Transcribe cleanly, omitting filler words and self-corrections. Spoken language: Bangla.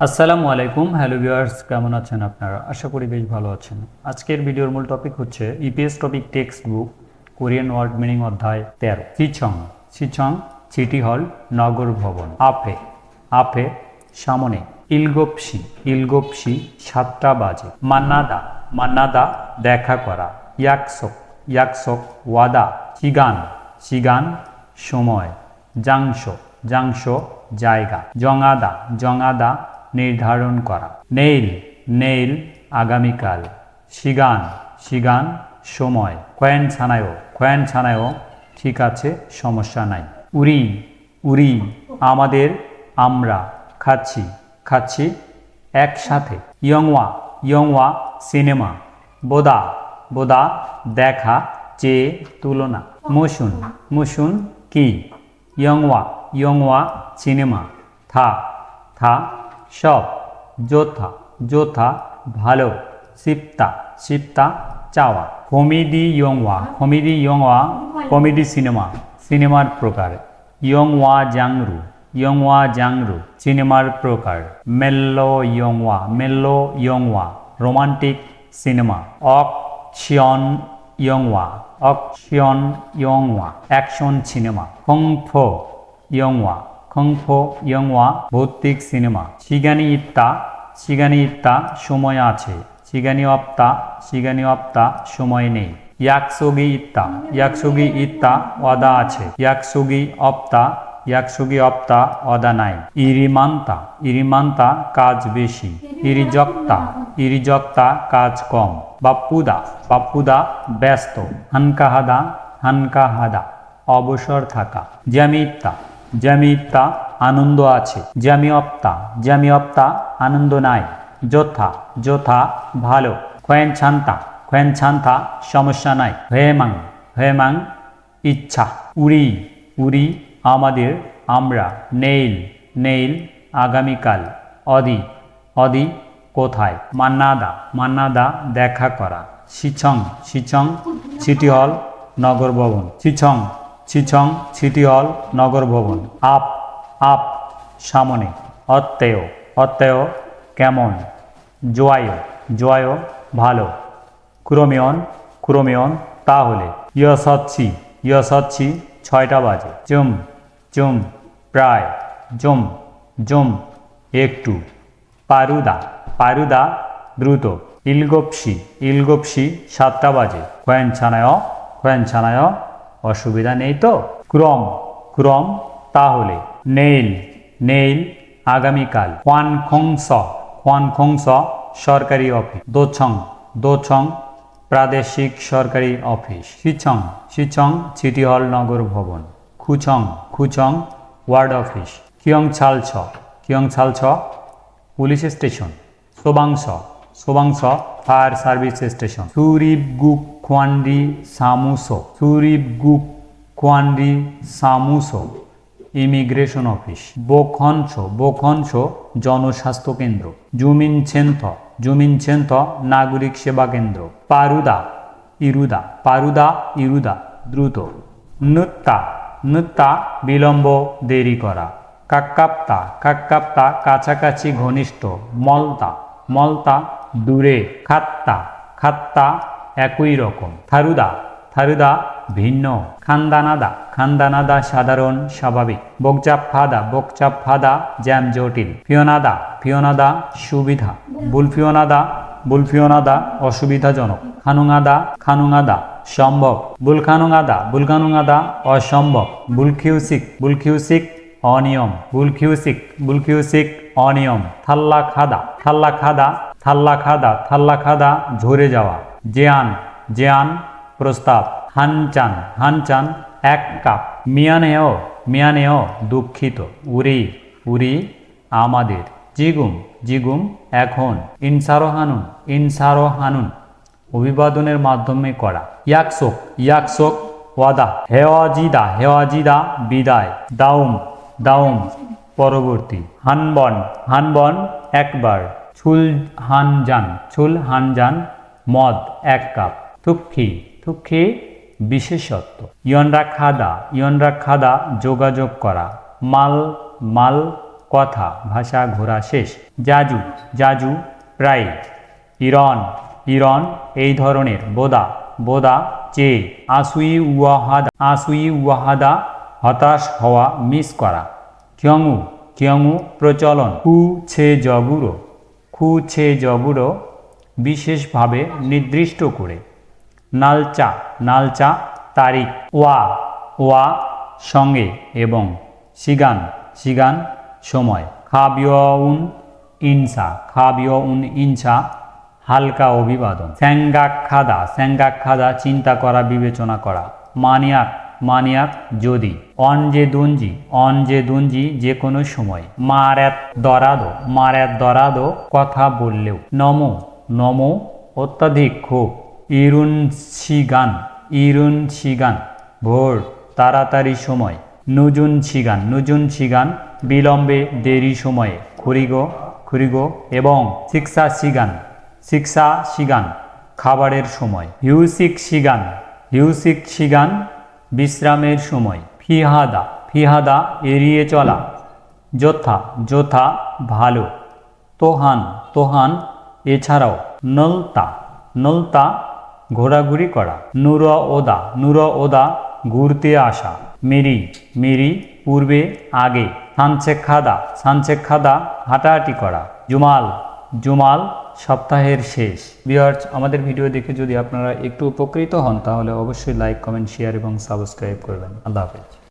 আসসালামু আলাইকুম, হ্যালো ভিউয়ার্স, কেমন আছেন আপনারা? আশা করি বেশ ভালো আছেন। আজকের ভিডিওর মূল টপিক হচ্ছে EPS topic text book Korean word meaning অধ্যায় 13 সিচং। সিচং সিটি হল, নগর ভবন। আপে আপে সামনে। ইলগোপসি ইলগোপসি 7টা বাজে। মান্নাদা মান্নাদা দেখা করা। ইয়াকসোক ইয়াকসোক ওয়াদা। সিগান সিগান সময়। জাংশো জাংশো জায়গা। জঙাদা জঙাদা নির্ধারণ করা। নেইল নেইল আগামীকাল। সিগান সিগান সময়। খোয়েন ছানায়ও ঠিক আছে, সমস্যা নাই। উরি উরি আমাদের, আমরা। খাচ্ছি খাচ্ছি একসাথে। ইয়ংওয়া ইয়ংওয়া সিনেমা। বোদা বোদা দেখা, চেয়ে তুলনা। মুসুন মুসুন কি। ইয়ংওয়া ইয়ংওয়া সিনেমা। থা থা সব। যোথা যোথা ভালো। সিপ্তা সিপ্তা চাওয়া। কমেডি ইয়ংওয়া কমেডি সিনেমা, সিনেমার প্রকার। ইয়ংওয়া জাংরু সিনেমার প্রকার। মেল্লো ইয়ংওয়া রোমান্টিক সিনেমা। অকশন ইয়ংওয়া অ্যাকশন সিনেমা। খংফো ইয়ংওয়া ভৌতিক সিনেমা। শিগানি ইত্তা সময় আছে। শিগানি অপ্তা সময় নেই। ইয়াকসোগি ইত্তা ওয়াদা আছে। ইয়াকসোগি অপ্তা ওয়াদা নাই। ইরিমান্তা কাজ বেশি। ইরিজক্তা কাজ কম। বাপ্পুদা ব্যস্ত। হানকাহাদা অবসর থাকা। জ্যামিত্তা আনন্দ আছে। জ্যামিয়প্তা আনন্দ নাই। যোথা ভালো। খোয়েনছান্তা সমস্যা নাই। হয়েমাং ইচ্ছা। উরি আমাদের, আমরা। নেইল আগামীকাল। অদি কোথায়। মান্নাদা দেখা করা। সিচং সিটি হল, নগর ভবন। সিচং সিটি হল, নগর ভবন। আপ সামনে। অত্যয় কেমন। জোয়ায় ভালো। ক্রোমিয়ন তাহলে। ইয়সচ্ছি 6টা বাজে। চুম প্রায়। জুম একটু। পারুদা দ্রুত। ইলগোপসি 7টা বাজে। খোয়েন ছানায় অসুবিধা নেই তো। ক্রম তাহলে। নেইল আগামীকাল। খোয়ানখংস সরকারি অফিস। দোছং প্রাদেশিক সরকারি অফিস। সিচং সিটি হল, নগর ভবন। খুচং ওয়ার্ড অফিস। কিয়ংছালছ পুলিশ স্টেশন। সোবাংস ফায়ার সার্ভিস স্টেশন। সুরিবগুক খোয়ান্ডি সামুসো ইমিগ্রেশন অফিস। বোখনছ জনস্বাস্থ্য কেন্দ্র। জুমিনছেন্থ নাগরিক সেবা কেন্দ্র। পারুদা দ্রুত। নুত্তা বিলম্ব, দেরি করা। কাক্কাপ্তা কাছাকাছি, ঘনিষ্ঠ। মলতা দূরে। খাত্তা একই রকম। থারুদা ভিন্ন। খান্দানাদা সাধারণ, স্বাভাবিক। বকচাফাদা জ্যাম, জটিল। ফিওনাদা সুবিধা। বুলফিওনাদা অসুবিধাজনক। খানুঙাদা সম্ভব। বুলখানুঙাদা অসম্ভব। বুলখিউসিক অনিয়ম। বুলখিউসিক অনিয়ম। থাল্লাখাদা ঝরে যাওয়া। জেয়ান প্রস্তাব। হানচান 1 কাপ। মিয়ানেও দুঃখিত। উরি আমাদের। জিগুম এখন। ইনসারোহানুন অভিবাদনের মাধ্যমে করা। ইয়াকসোক ওয়াদা। হেওয়াজিদা বিদায়। দাউম পরবর্তী। হানবন একবার। ছুলহানজান মদ 1 কাপ। থুক্ষি বিশেষত্ব। ইয়নরাখাদা যোগাযোগ করা। মাল কথা, ভাষা, ঘোরা, শেষ। জাজু, জাজু, প্রায়। ইরন, ইরন, এই ধরনের। বোদা, বোদা, চেয়ে। আসুই ওয়াহাদা, আসুই ওয়াহাদা, হতাশ হওয়া, মিস করা। কিয়ংউ, কিয়ংউ, প্রচলন। খু ছে জগুরো, খু ছে জগুরো, বিশেষভাবে, নির্দিষ্ট করে। নালচা, নালচা, তারিখ। ওয়া, ওয়া, সঙ্গে এবং। সিগান, সিগান, সময়। খাবিয়উন ইনসা, খাবিয়উন ইনসা, হালকা অভিবাদন। স্যাঙ্গাক্ষাদা, স্যাঙ্গাক্ষাদা, চিন্তা করা, বিবেচনা করা। মানিয়াক, মানিয়াক, যদি। অনজে দুঞ্জি, অনজে দুঞ্জি, যে কোনো সময়। মারেত দরাদো, মারেত দরাদো, কথা বললেও। নমো, নমো, অত্যাধিক, খুব। ইরুন সিগান, ইরুন সিগান, ভোর, তাড়াতাড়ি সময়। নুজুন সিগান, নুজুন সিগান, বিলম্বে, দেরি সময়ে। খুরিগো, খুরিগো, এবং। শিক্ষা সিগান, শিক্ষা সিগান, খাবারের সময়। হিউসিক সিগান, হিউসিক সিগান, বিশ্রামের সময়। ফিহাদা, ফিহাদা, এড়িয়ে চলা। যোথা, যোথা, ভালো। তোহান, তোহান, এছাড়াও। নলতা, নলতা, ঘোরাঘুরি করা। নুর ওদা, নুর ওদা, ঘুরতে আসা। মেরি, মেরি, পূর্বে, আগে। সানচেখাদা, সানচেখাদা, হাঁটাহাঁটি করা। জুমাল, জুমাল, সপ্তাহের শেষ। ভিউয়ার্স, আমাদের ভিডিও দেখে যদি আপনারা একটু উপকৃত হন তাহলে অবশ্যই লাইক, কমেন্ট, শেয়ার এবং সাবস্ক্রাইব করবেন। আল্লাহ হাফেজ।